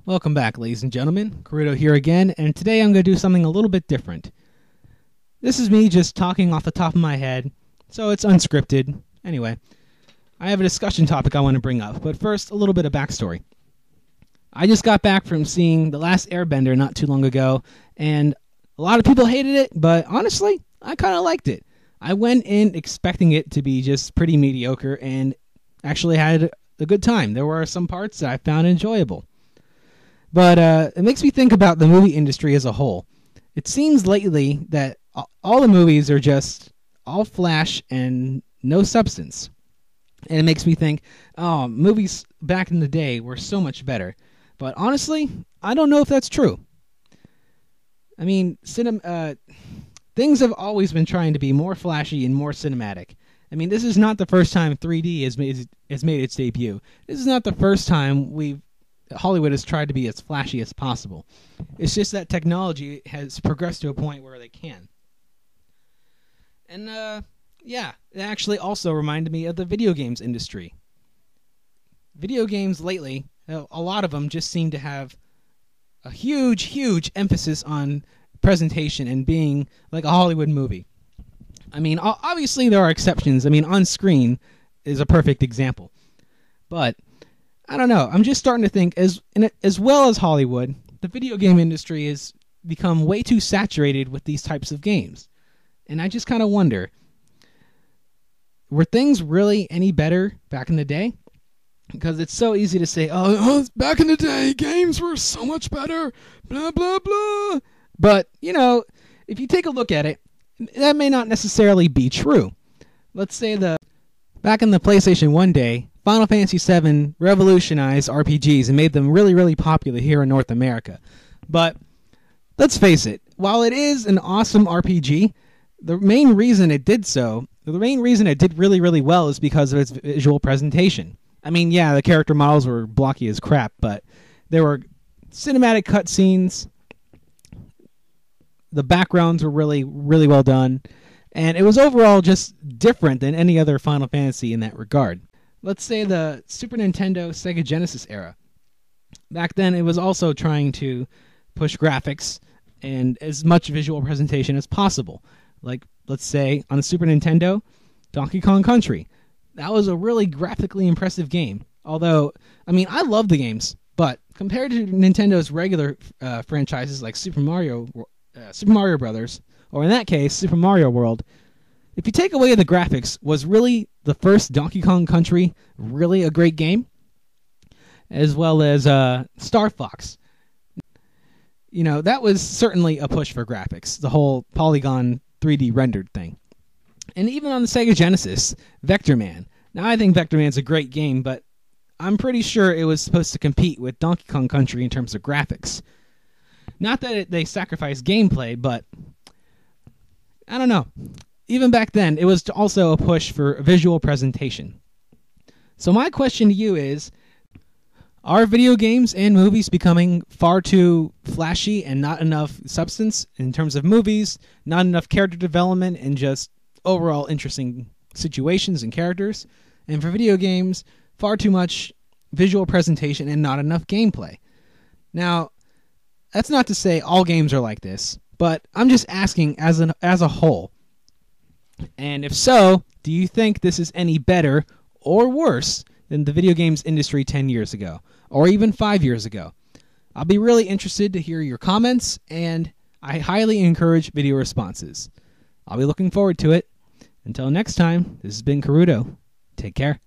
Welcome back, ladies and gentlemen. Korudo here again, and today I'm going to do something a little bit different. This is me just talking off the top of my head, so it's unscripted. Anyway, I have a discussion topic I want to bring up, but first, a little bit of backstory. I just got back from seeing The Last Airbender not too long ago, and a lot of people hated it, but honestly, I kind of liked it. I went in expecting it to be just pretty mediocre, and actually had a good time. There were some parts that I found enjoyable. But it makes me think about the movie industry as a whole. It seems lately that all the movies are just all flash and no substance. And it makes me think, oh, movies back in the day were so much better. But honestly, I don't know if that's true. I mean, things have always been trying to be more flashy and more cinematic. I mean, this is not the first time 3D has made its debut. This is not the first time Hollywood has tried to be as flashy as possible. It's just that technology has progressed to a point where they can. And, yeah, it actually also reminded me of the video games industry. Video games lately, a lot of them just seem to have a huge, huge emphasis on presentation and being like a Hollywood movie. I mean, obviously there are exceptions. I mean, On Screen is a perfect example. But I don't know. I'm just starting to think, as well as Hollywood, the video game industry has become way too saturated with these types of games. And I just kind of wonder, were things really any better back in the day? Because it's so easy to say, oh, back in the day, games were so much better, blah, blah, blah. But, you know, if you take a look at it, that may not necessarily be true. Let's say back in the PlayStation 1 day, Final Fantasy VII revolutionized RPGs and made them really, really popular here in North America. But let's face it, while it is an awesome RPG, the main reason it did really, really well is because of its visual presentation. I mean, yeah, the character models were blocky as crap, but there were cinematic cutscenes. The backgrounds were really, really well done. And it was overall just different than any other Final Fantasy in that regard. Let's say the Super Nintendo, Sega Genesis era. Back then, it was also trying to push graphics and as much visual presentation as possible. Like, let's say, on the Super Nintendo, Donkey Kong Country. That was a really graphically impressive game. Although, I mean, I love the games, but compared to Nintendo's regular franchises like Super Mario Brothers, or in that case, Super Mario World, if you take away the graphics, was really the first Donkey Kong Country really a great game? As well as Star Fox. You know, that was certainly a push for graphics, the whole polygon 3D rendered thing. And even on the Sega Genesis, Vector Man. Now, I think Vector Man's a great game, but I'm pretty sure it was supposed to compete with Donkey Kong Country in terms of graphics. Not that they sacrificed gameplay, but I don't know. Even back then, it was also a push for visual presentation. So my question to you is, are video games and movies becoming far too flashy and not enough substance in terms of movies, not enough character development, and just overall interesting situations and characters? And for video games, far too much visual presentation and not enough gameplay. Now, that's not to say all games are like this, but I'm just asking as a whole. And if so, do you think this is any better or worse than the video games industry 10 years ago, or even 5 years ago? I'll be really interested to hear your comments, and I highly encourage video responses. I'll be looking forward to it. Until next time, this has been Korudo. Take care.